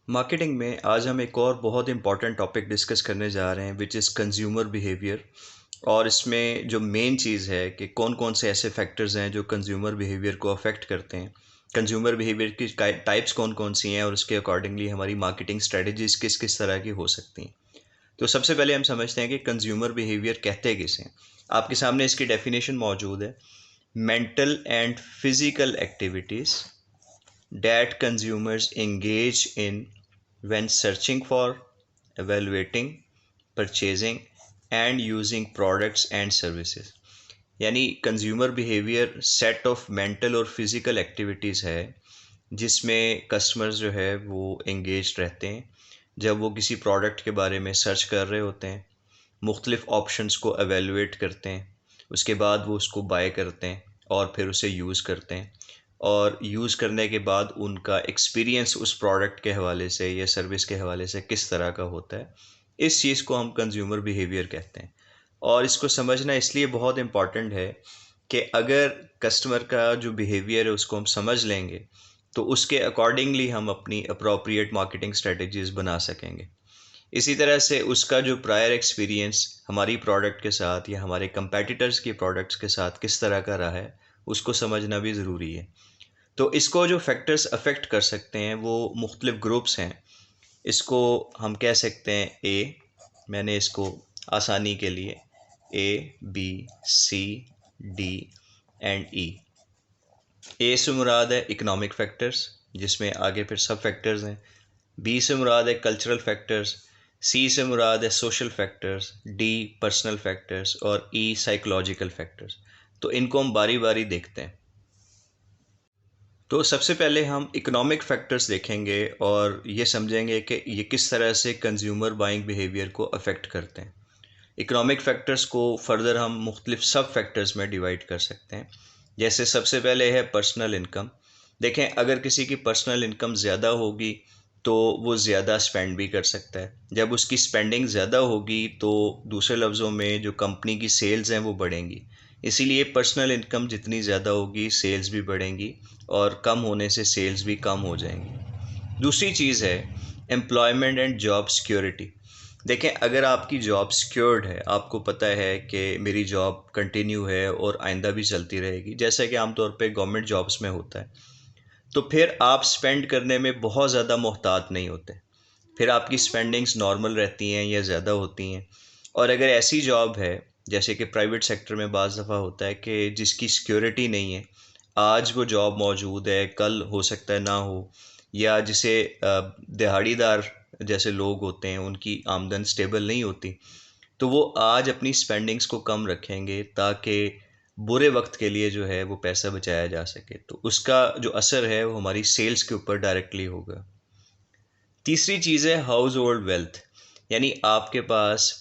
Marketing में आज हम एक और बहुत इम्पॉर्टेंट टॉपिक डिस्कस करने जा रहे हैं विच इज़ कंज्यूमर बिहेवियर। और इसमें जो मेन चीज़ है कि कौन कौन से ऐसे फैक्टर्स हैं जो कंज्यूमर बिहेवियर को अफेक्ट करते हैं, कंज्यूमर बिहेवियर की टाइप्स कौन कौन सी हैं और उसके अकॉर्डिंगली हमारी मार्केटिंग स्ट्रेटजीज किस किस तरह की हो सकती हैं। तो सबसे पहले हम समझते हैं कि कंज्यूमर बिहेवियर कहते किसे हैं। आपके सामने इसकी डेफिनेशन मौजूद है। Mental and physical activities that consumers engage in when searching for, evaluating, purchasing and using products and services। यानी consumer behaviour set of mental और फिज़िकल एक्टिविटीज़ है जिसमें कस्टमर्स जो है वो एंगेज रहते हैं जब वो किसी प्रोडक्ट के बारे में सर्च कर रहे होते हैं, मुख्तलिफ़ ऑप्शंस को एवेलुएट करते हैं, उसके बाद वो उसको बाय करते हैं और फिर उसे यूज़ करते हैं। और यूज़ करने के बाद उनका एक्सपीरियंस उस प्रोडक्ट के हवाले से या सर्विस के हवाले से किस तरह का होता है, इस चीज़ को हम कंज्यूमर बिहेवियर कहते हैं। और इसको समझना इसलिए बहुत इम्पॉर्टेंट है कि अगर कस्टमर का जो बिहेवियर है उसको हम समझ लेंगे तो उसके अकॉर्डिंगली हम अपनी अप्रोप्रिएट मार्केटिंग स्ट्रेटजीज़ बना सकेंगे। इसी तरह से उसका जो प्रायर एक्सपीरियंस हमारी प्रोडक्ट के साथ या हमारे कंपेटिटर्स की प्रोडक्ट्स के साथ किस तरह का रहा है, उसको समझना भी ज़रूरी है। तो इसको जो फैक्टर्स अफेक्ट कर सकते हैं वो मुख्तलिफ ग्रुप्स हैं। इसको हम कह सकते हैं ए, मैंने इसको आसानी के लिए A B C D and E. A से मुराद है इकोनॉमिक फैक्टर्स जिसमें आगे फिर सब फैक्टर्स हैं। बी से मुराद है कल्चरल फैक्टर्स। सी से मुराद है social factors. D personal factors और ई साइकोलॉजिकल फैक्टर्स। तो इनको हम बारी बारी देखते हैं। तो सबसे पहले हम इकोनॉमिक फैक्टर्स देखेंगे और ये समझेंगे कि ये किस तरह से कंज्यूमर बाइंग बिहेवियर को अफेक्ट करते हैं। इकोनॉमिक फैक्टर्स को फर्दर हम मुख्तलिफ सब फैक्टर्स में डिवाइड कर सकते हैं। जैसे सबसे पहले है पर्सनल इनकम। देखें, अगर किसी की पर्सनल इनकम ज़्यादा होगी तो वो ज़्यादा स्पेंड भी कर सकता है। जब उसकी स्पेंडिंग ज़्यादा होगी तो दूसरे लफ्ज़ों में जो कंपनी की सेल्स हैं वो बढ़ेंगी। इसीलिए पर्सनल इनकम जितनी ज़्यादा होगी सेल्स भी बढ़ेंगी और कम होने से सेल्स भी कम हो जाएंगी। दूसरी चीज़ है एम्प्लॉयमेंट एंड जॉब सिक्योरिटी। देखें, अगर आपकी जॉब सिक्योर्ड है, आपको पता है कि मेरी जॉब कंटिन्यू है और आइंदा भी चलती रहेगी, जैसा कि आमतौर पे गवर्नमेंट जॉब्स में होता है, तो फिर आप स्पेंड करने में बहुत ज़्यादा मोहतात नहीं होते। फिर आपकी स्पेंडिंग्स नॉर्मल रहती हैं या ज़्यादा होती हैं। और अगर ऐसी जॉब है जैसे कि प्राइवेट सेक्टर में बाज़ दफ़ा होता है कि जिसकी सिक्योरिटी नहीं है, आज वो जॉब मौजूद है, कल हो सकता है ना हो, या जिसे दिहाड़ीदार जैसे लोग होते हैं उनकी आमदन स्टेबल नहीं होती, तो वो आज अपनी स्पेंडिंग्स को कम रखेंगे ताकि बुरे वक्त के लिए जो है वो पैसा बचाया जा सके। तो उसका जो असर है वो हमारी सेल्स के ऊपर डायरेक्टली होगा। तीसरी चीज़ है हाउस होल्ड वेल्थ, यानी आपके पास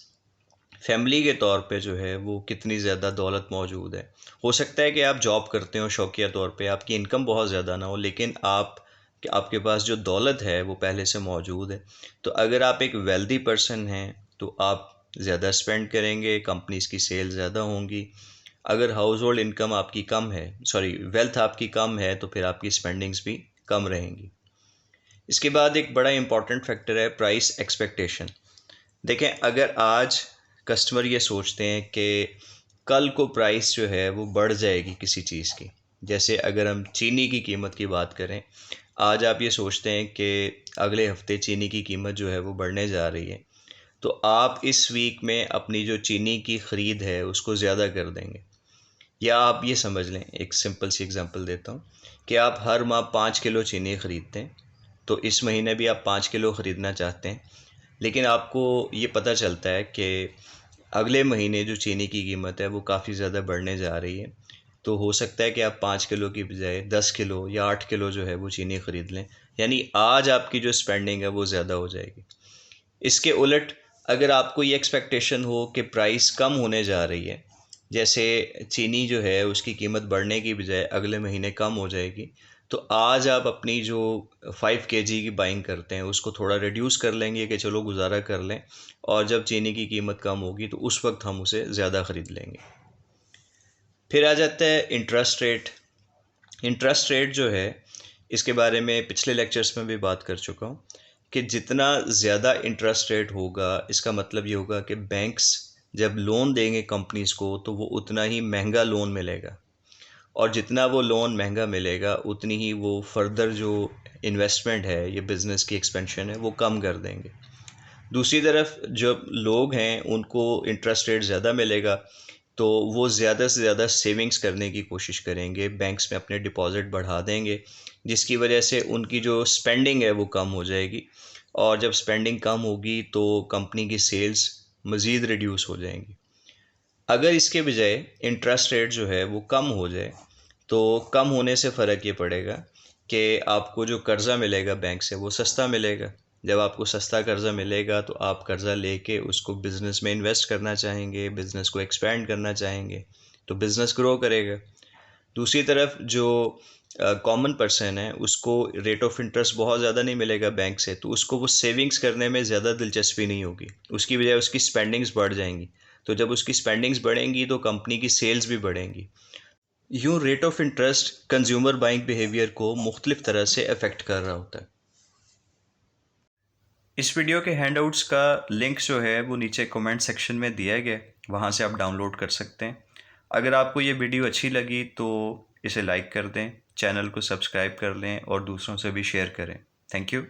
फैमिली के तौर पे जो है वो कितनी ज़्यादा दौलत मौजूद है। हो सकता है कि आप जॉब करते हो शौकिया तौर पे, आपकी इनकम बहुत ज़्यादा ना हो, लेकिन आपके पास जो दौलत है वो पहले से मौजूद है। तो अगर आप एक वेल्दी पर्सन हैं तो आप ज़्यादा स्पेंड करेंगे, कंपनीज़ की सेल ज़्यादा होंगी। अगर हाउस होल्ड इनकम आपकी कम है, सॉरी वेल्थ आपकी कम है, तो फिर आपकी स्पेंडिंग्स भी कम रहेंगी। इसके बाद एक बड़ा इंपॉर्टेंट फैक्टर है प्राइस एक्सपेक्टेशन। देखें, अगर आज कस्टमर ये सोचते हैं कि कल को प्राइस जो है वो बढ़ जाएगी किसी चीज़ की, जैसे अगर हम चीनी की कीमत की बात करें, आज आप ये सोचते हैं कि अगले हफ्ते चीनी की कीमत जो है वो बढ़ने जा रही है, तो आप इस वीक में अपनी जो चीनी की ख़रीद है उसको ज़्यादा कर देंगे। या आप ये समझ लें, एक सिंपल सी एग्जांपल देता हूँ कि आप हर माह 5 किलो चीनी ख़रीदते हैं, तो इस महीने भी आप 5 किलो ख़रीदना चाहते हैं, लेकिन आपको ये पता चलता है कि अगले महीने जो चीनी की कीमत है वो काफ़ी ज़्यादा बढ़ने जा रही है। तो हो सकता है कि आप 5 किलो की बजाय 10 किलो या 8 किलो जो है वो चीनी ख़रीद लें, यानी आज आपकी जो स्पेंडिंग है वो ज़्यादा हो जाएगी। इसके उलट अगर आपको ये एक्सपेक्टेशन हो कि प्राइस कम होने जा रही है, जैसे चीनी जो है उसकी कीमत बढ़ने की बजाय अगले महीने कम हो जाएगी, तो आज आप अपनी जो 5 kg की बाइंग करते हैं उसको थोड़ा रिड्यूस कर लेंगे कि चलो गुजारा कर लें, और जब चीनी की कीमत कम होगी तो उस वक्त हम उसे ज़्यादा ख़रीद लेंगे। फिर आ जाता है इंटरेस्ट रेट। इंटरेस्ट रेट जो है, इसके बारे में पिछले लेक्चर्स में भी बात कर चुका हूँ कि जितना ज़्यादा इंटरेस्ट रेट होगा, इसका मतलब ये होगा कि बैंक्स जब लोन देंगे कंपनीज़ को तो वो उतना ही महंगा लोन मिलेगा, और जितना वो लोन महंगा मिलेगा उतनी ही वो फर्दर जो इन्वेस्टमेंट है, ये बिज़नेस की एक्सपेंशन है, वो कम कर देंगे। दूसरी तरफ जब लोग हैं उनको इंटरेस्ट रेट ज़्यादा मिलेगा तो वो ज़्यादा से ज़्यादा सेविंग्स करने की कोशिश करेंगे, बैंक्स में अपने डिपॉज़िट बढ़ा देंगे, जिसकी वजह से उनकी जो स्पेंडिंग है वो कम हो जाएगी, और जब स्पेंडिंग कम होगी तो कंपनी की सेल्स मज़ीद रिड्यूस हो जाएंगी। अगर इसके बजाय इंटरेस्ट रेट जो है वो कम हो जाए तो कम होने से फ़र्क ये पड़ेगा कि आपको जो कर्ज़ा मिलेगा बैंक से वो सस्ता मिलेगा। जब आपको सस्ता कर्ज़ा मिलेगा तो आप कर्ज़ा लेके उसको बिज़नेस में इन्वेस्ट करना चाहेंगे, बिज़नेस को एक्सपेंड करना चाहेंगे, तो बिज़नेस ग्रो करेगा। दूसरी तरफ जो कॉमन पर्सन है उसको रेट ऑफ इंटरेस्ट बहुत ज़्यादा नहीं मिलेगा बैंक से, तो उसको वो सेविंग्स करने में ज़्यादा दिलचस्पी नहीं होगी, उसकी बजाय उसकी स्पेंडिंग्स बढ़ जाएंगी। तो जब उसकी स्पेंडिंग्स बढ़ेंगी तो कंपनी की सेल्स भी बढ़ेंगी। यूँ rate of interest consumer buying behaviour को मुख्तलिफ तरह से अफेक्ट कर रहा होता है। इस वीडियो के हैंडआउट्स का लिंक जो है वो नीचे कमेंट सेक्शन में दिया गया है, वहाँ से आप डाउनलोड कर सकते हैं। अगर आपको ये वीडियो अच्छी लगी तो इसे लाइक कर दें, चैनल को सब्सक्राइब कर लें और दूसरों से भी शेयर करें। Thank you.